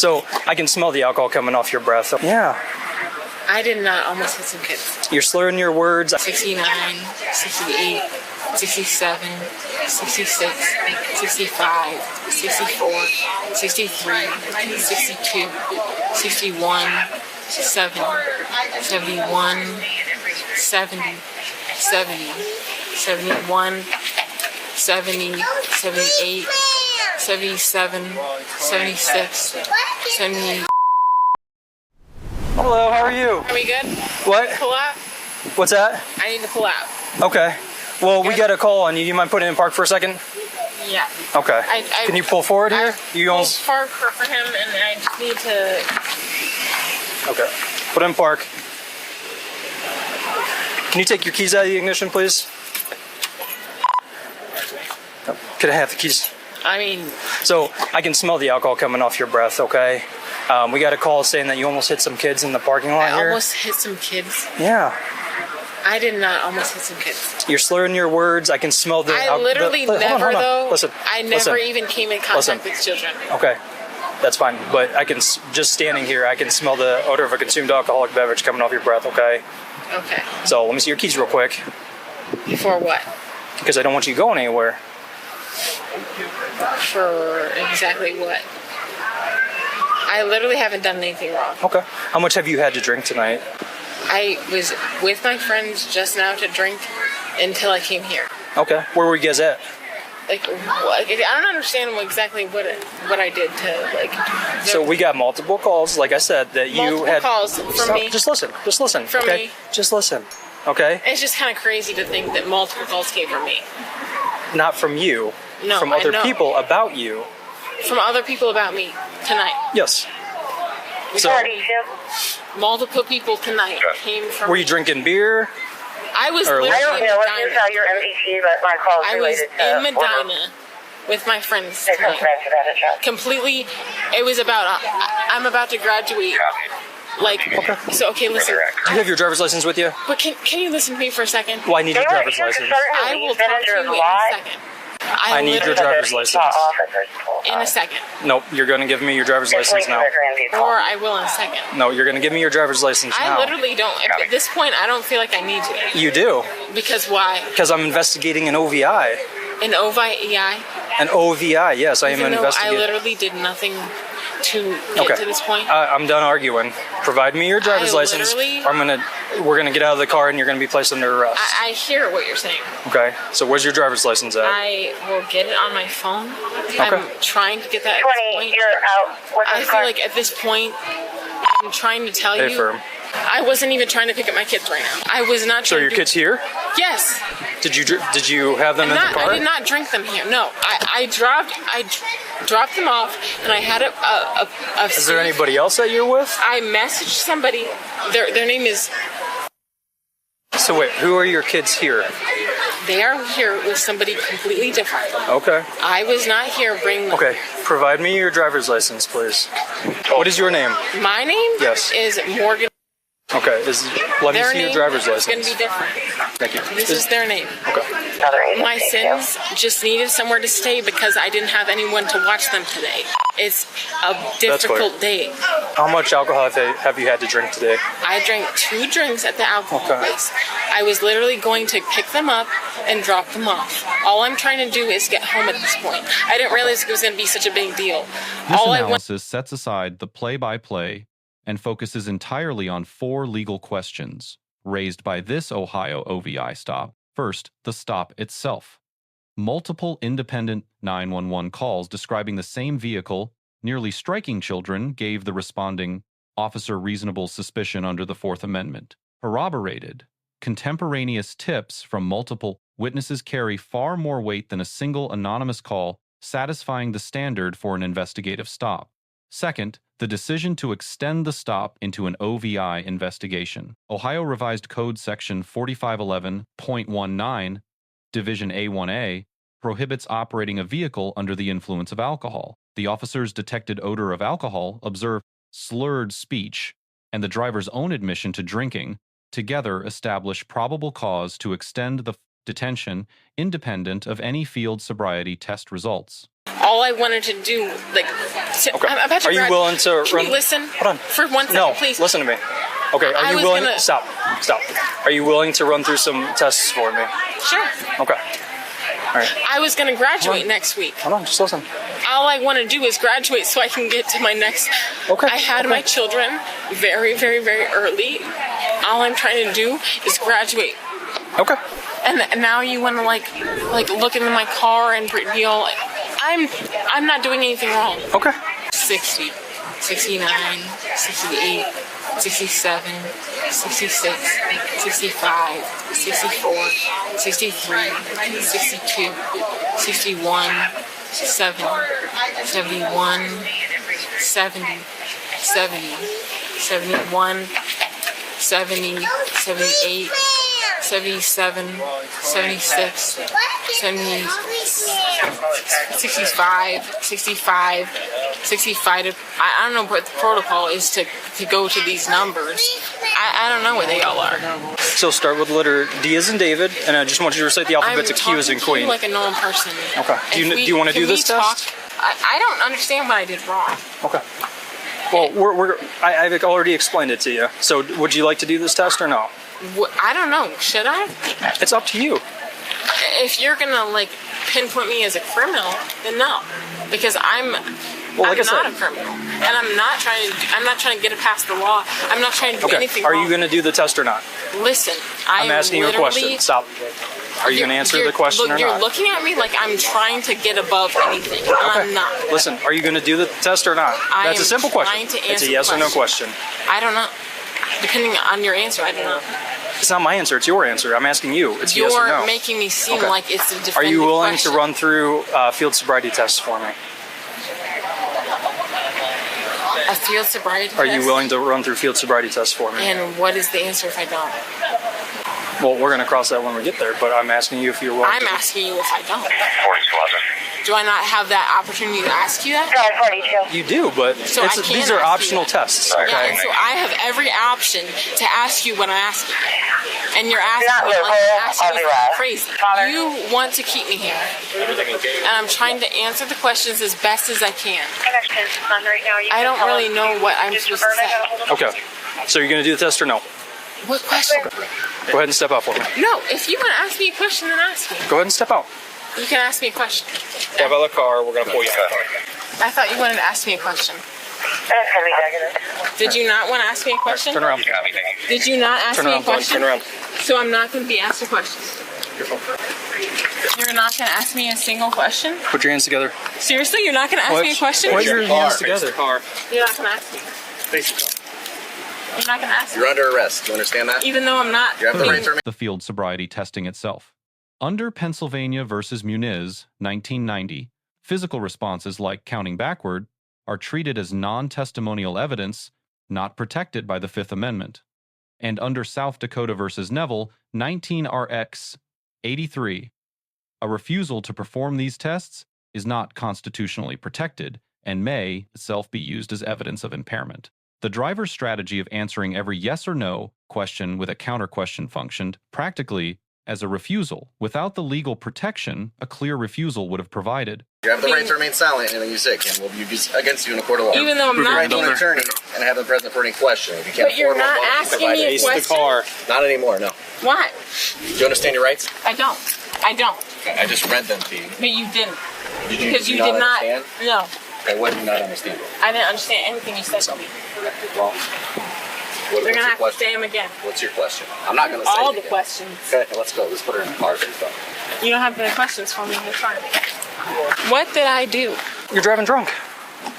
So I can smell the alcohol coming off your breath. Yeah. I did not almost hit some kids. You're slurring your words. 69, 68, 67, 66, 65, 64, 63, 62, 61, 70, 71, 70, 70, 71, 70, 78, 77, 76, 78. Hello, how are you? Are we good? What? Pull out? What's that? I need to pull out. Okay. Well, we got a call on you. You mind putting in park for a second? Yeah. Okay. Can you pull forward here? You almost... park for him, and I just need to... Okay. Put in park. Can you take your keys out of the ignition, please? Could I have the keys? I mean... So, I can smell the alcohol coming off your breath, okay? We got a call saying that you almost hit some kids in the parking lot here. I almost hit some kids? Yeah. I did not almost hit some kids. You're slurring your words. I can smell the... I literally never, though. Listen. I never even came in contact with children. Okay. That's fine. But I can, just standing here, I can smell the odor of a consumed alcoholic beverage coming off your breath, okay? Okay. So, let me see your keys real quick. For what? Because I don't want you going anywhere. For exactly what? I literally haven't done anything wrong. Okay. How much have you had to drink tonight? I was with my friends just now to drink until I came here. Okay. Where were you guys at? Like, I don't understand exactly what I did to, like... So we got multiple calls, like I said, that you had... Multiple calls from me. Just listen. From okay? me. Just listen. Okay? It's just kind of crazy to think that multiple calls came from me. Not from you. No, from other people about you. From other people about me tonight. Yes. So, multiple people tonight came from... Were you drinking beer? I was literally in Medina. Your MDT, but my call I was in Medina with my friends tonight. Completely, it was about, I'm about to graduate. Like, okay. So, okay, listen. Do you have your driver's license with you? But can you listen to me for a second? Well, I need your driver's license. I will talk to you in a second. I need your driver's license. In a second. Nope, you're going to give me your driver's license now. Or I will in a second. No, you're going to give me your driver's license now. I literally don't. At this point, I don't feel like I need to. You do. Because why? Because I'm investigating an OVI. An OVI? An OVI, yes, I am investigating. I literally did nothing to get to this point. I'm done arguing. Provide me your driver's license. We're gonna get out of the car and you're gonna be placed under arrest. I hear what you're saying. Okay. So where's your driver's license at? I will get it on my phone. Okay. I'm trying to get that at this point. You're out. I feel like at this point, I'm trying to tell you. Firm. I wasn't even trying to pick up my kids right now. I was not. So your kids here? Yes. Did you have them in the car? I did not drink them here. No, I dropped them off, and I had a Is there anybody else that you're with? I messaged somebody. Their name is. So wait, who are your kids here? They are here with somebody completely different. Okay. I was not here bringing them. Okay, provide me your driver's license, please. What is your name? My name? Yes. Is Morgan. Okay, let me see your driver's license. It's going to be different. Thank you. This is their name. Okay. My sins just needed somewhere to stay because I didn't have anyone to watch them today. It's a difficult day. How much alcohol have you had to drink today? I drank 2 drinks at the alcohol place. I was literally going to pick them up and drop them off. All I'm trying to do is get home at this point. I didn't realize it was going to be such a big deal. This analysis sets aside the play-by-play and focuses entirely on 4 legal questions raised by this Ohio OVI stop. First, the stop itself. Multiple independent 911 calls describing the same vehicle nearly striking children gave the responding officer reasonable suspicion under the Fourth Amendment. Corroborated, contemporaneous tips from multiple witnesses carry far more weight than a single anonymous call, satisfying the standard for an investigative stop. Second, the decision to extend the stop into an OVI investigation. Ohio Revised Code Section 4511.19, Division A1A, prohibits operating a vehicle under the influence of alcohol. The officers detected odor of alcohol, observed slurred speech, and the driver's own admission to drinking together establish probable cause to extend the detention independent of any field sobriety test results. all I wanted to do, like, Okay. I'm about to Are you willing to Can run? you listen? Hold on. For 1 second, No, please. listen to me. Okay, are I you was willing? gonna- Stop. Are you willing to run through some tests for me? Sure. Okay. All right. I was going to graduate next week. Hold on, just listen. All I want to do is graduate so I can get to my next. Okay. I had my children very, very, very early. All I'm trying to do is graduate. Okay. And now you want to like look into my car and be all like, I'm not doing anything wrong. Okay. 60, 69, 68, 67, 66, 65, 64, 63, 62, 61, 70, 71, 70, 70, 71, 70, 78, 77, 76, 70, 65, 65. I don't know what the protocol is to go to these numbers. I don't know what they all are. So start with letter D as in David, and I just want you to recite the alphabet to Q as in Queen. I'm like a normal person. Okay. Do you want to do this test? I don't understand what I did wrong. Okay. Well, I've already explained it to you. So would you like to do this test or no? I don't know. Should I? It's up to you. If you're gonna like pinpoint me as a criminal, then no, because I'm not a criminal, and I'm not trying to get it past the law. I'm not trying to do anything Are wrong. you going to do the test or not? Listen, I'm asking you a question. Stop. Are you going to answer the question or not? You're looking at me like I'm trying to get above anything, and I'm not. Listen, are you going to do the test or not? That's a simple question. It's a yes or no question. I don't know. Depending on your answer, I don't know. It's not my answer. It's your answer. I'm asking you. It's yes or no. You're making me seem like it's a definitive Are you willing question. to run through field sobriety tests for me? A field sobriety test? Are you willing to run through field sobriety tests for me? And what is the answer if I don't? Well, we're going to cross that when we get there, but I'm asking you if you're willing I'm asking you if I don't. 4211. Do I not have that opportunity to ask you that? 42. You do, but So I can't these are ask you optional that. tests. Yeah, Okay? and so I have every option to ask you what I'm asking. And you're asking Not me local, like you're asking I'll me be right. crazy. Father. You want to keep me here. And I'm trying to answer the questions as best as I can. I don't really know what I'm supposed to say. Okay. So you're going to do the test or no? What question? Go ahead and step out for me. No, if you want to ask me a question, then ask me. Go ahead and step out. You can ask me a question. Step out of the car. We're going to pull you out. I thought you wanted to ask me a question. Did you not want to ask me a question? Turn around. Did you not ask Turn me a around, bud. question? Turn around. So I'm not going to be asked a question. You're not going to ask me a single question? Put your hands together. Seriously, you're not going to ask me a question? Put your hands together. You're not going to ask me. You're not going to ask me. You're under arrest. Do you understand that? Even though I'm not. You have the right to remain. The field sobriety testing itself. Under Pennsylvania versus Muniz, 1990, physical responses like counting backward are treated as non-testimonial evidence, not protected by the Fifth Amendment. And under South Dakota versus Neville, 19 RX 83, a refusal to perform these tests is not constitutionally protected and may itself be used as evidence of impairment. The driver's strategy of answering every yes or no question with a counter question functioned practically as a refusal. Without the legal protection a clear refusal would have provided. You have the right to remain silent and you sick and will be used against you in a court of law. Even though I'm You have not the right to being. an attorney and have them present for any question. If you can't But you're afford one, not well, you asking provide me a it. question. Not anymore, no. Why? Do you understand your rights? I don't. I don't. I just read them to you. But you didn't. Did you did not. understand? No. Okay, what do you not understand? I didn't understand anything you said to me. Well, You're what's going to your have to question? say them again. What's your question? I'm not going to say All it the again. questions. Okay, let's go. Let's put her in the car. You don't have any questions for me. That's fine. What did I do? You're driving drunk.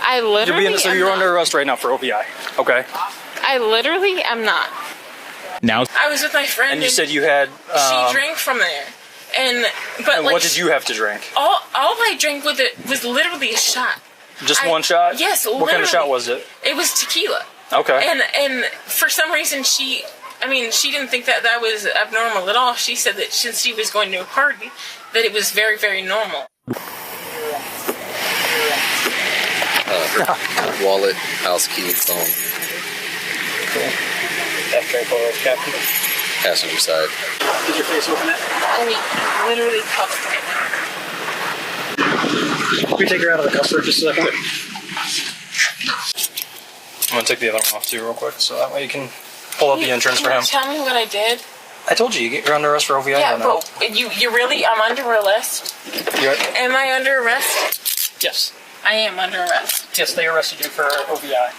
I literally You're under arrest right now for OPI. Okay. I literally am not. Now. I was with my friend And you said you had. she drank from there. But And like, what did you have to drink? all I drank with it was literally a shot. Just one shot? Yes, What kind of shot literally. was it? It was tequila. Okay. And for some reason she didn't think that was abnormal at all. She said that since she was going to a party, that it was very, very normal. Her wallet, house key, phone, passenger side. Did your face open it? I mean, literally cuffed right now. me take her out of the cuff for just a second. I'm gonna take the other one off too real quick, so that way you can pull up the insurance for him. Tell me what I did. I told you, you're under arrest for OVI. Yeah, but you really, I'm under arrest. Am I under arrest? Yes. I am under arrest. Yes, they arrested you for OVI.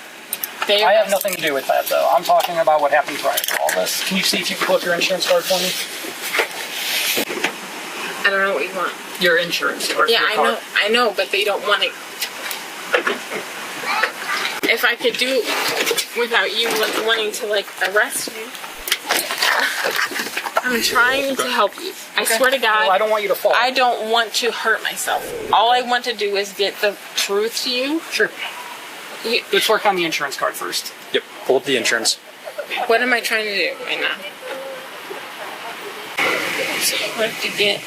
They I have nothing to do with that, though. I'm talking about what happened prior to all this. Can you see if you can pull up your insurance card for me? I don't know what you want. Your insurance card. Yeah, your I know, but they don't want it. If I could do it without you wanting to arrest me, I'm trying to help you. I swear to God. Well, I don't want you to fall. I don't want to hurt myself. All I want to do is get the truth to you. Sure. Let's work on the insurance card first. Yep. Pull up the insurance. What am I trying to do right now? What to get?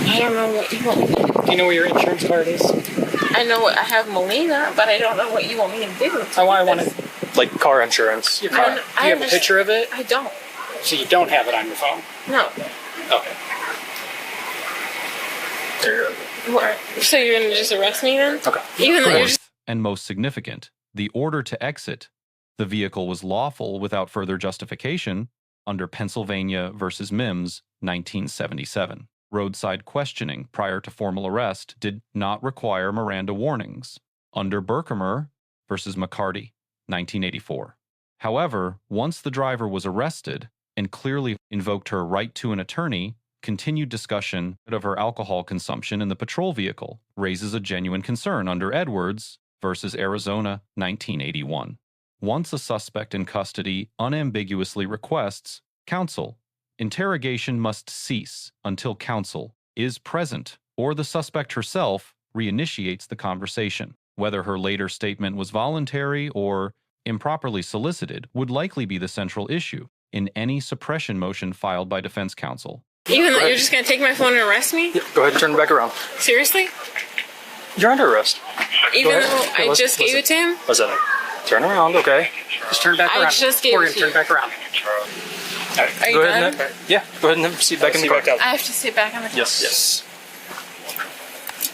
I don't know what you want. Do you know where your insurance card is? I know I have Molina, but I don't know what you want me to do. I want it. Like car insurance. Your car. Do you have a picture of it? I don't. So you don't have it on your phone? No. Okay. So you're going to just arrest me then? Okay. Even though you're Fourth, and most significant, the order to exit the vehicle was lawful without further justification under Pennsylvania versus Mims, 1977. Roadside questioning prior to formal arrest did not require Miranda warnings under Berkemer versus McCarty, 1984. However, once the driver was arrested and clearly invoked her right to an attorney, continued discussion of her alcohol consumption in the patrol vehicle raises a genuine concern under Edwards versus Arizona, 1981. Once a suspect in custody unambiguously requests counsel, interrogation must cease until counsel is present or the suspect herself reinitiates the conversation. Whether her later statement was voluntary or improperly solicited would likely be the central issue in any suppression motion filed by defense counsel. Even though you're just going to take my phone and arrest me? Yeah, go ahead and turn it back around. Seriously? You're under arrest. Even though I just gave it to him? Listen. Turn around, okay? Just turn it back around. I just gave it to you. Turn it back around. All right. Are you go ahead done? Yeah, go ahead and sit back in the car. I have to sit back in the car. Yes.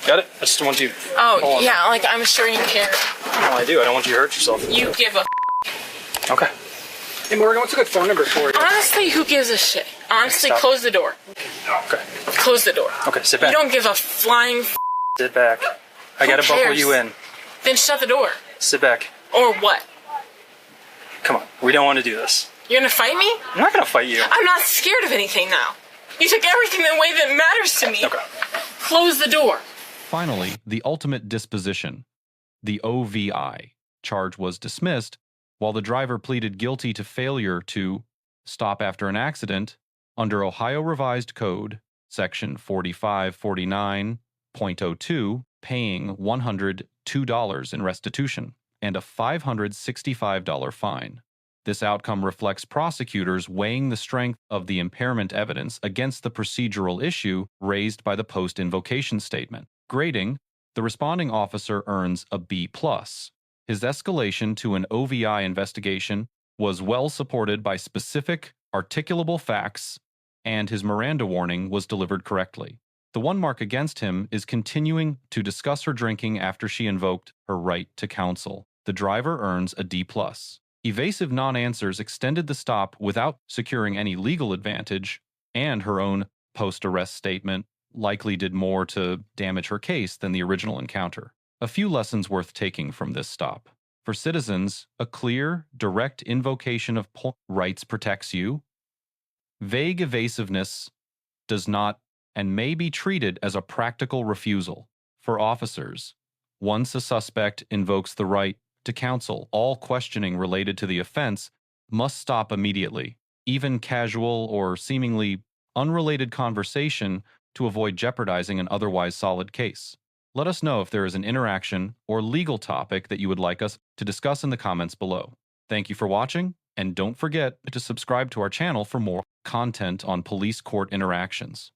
Got it? I just don't want you. Oh, yeah, like I'm sure you care. No, I do. I don't want you to hurt yourself. You give a Okay. Hey, Morgan, what's a good phone number for you? Honestly, who gives a shit? Honestly, close the door. Okay. Close the door. Okay, sit back. You don't give a flying Sit back. I gotta buckle you in. Then shut the door. Sit back. Or what? Come on. We don't want to do this. You're gonna fight me? I'm not gonna fight you. I'm not scared of anything now. You took everything away that matters to me. Okay. Close the door. Finally, the ultimate disposition, the OVI charge was dismissed, while the driver pleaded guilty to failure to stop after an accident under Ohio Revised Code, Section 4549.02, paying $102 in restitution and a $565 fine. This outcome reflects prosecutors weighing the strength of the impairment evidence against the procedural issue raised by the post-invocation statement. Grading, the responding officer earns a B+. His escalation to an OVI investigation was well supported by specific, articulable facts, and his Miranda warning was delivered correctly. The one mark against him is continuing to discuss her drinking after she invoked her right to counsel. The driver earns a D+. Evasive non-answers extended the stop without securing any legal advantage, and her own post-arrest statement likely did more to damage her case than the original encounter. A few lessons worth taking from this stop. For citizens, a clear, direct invocation of rights protects you. Vague evasiveness does not and may be treated as a practical refusal. For officers, once a suspect invokes the right to counsel, all questioning related to the offense must stop immediately. Even casual or seemingly unrelated conversation to avoid jeopardizing an otherwise solid case. Let us know if there is an interaction or legal topic that you would like us to discuss in the comments below. Thank you for watching, and don't forget to subscribe to our channel for more content on police court interactions.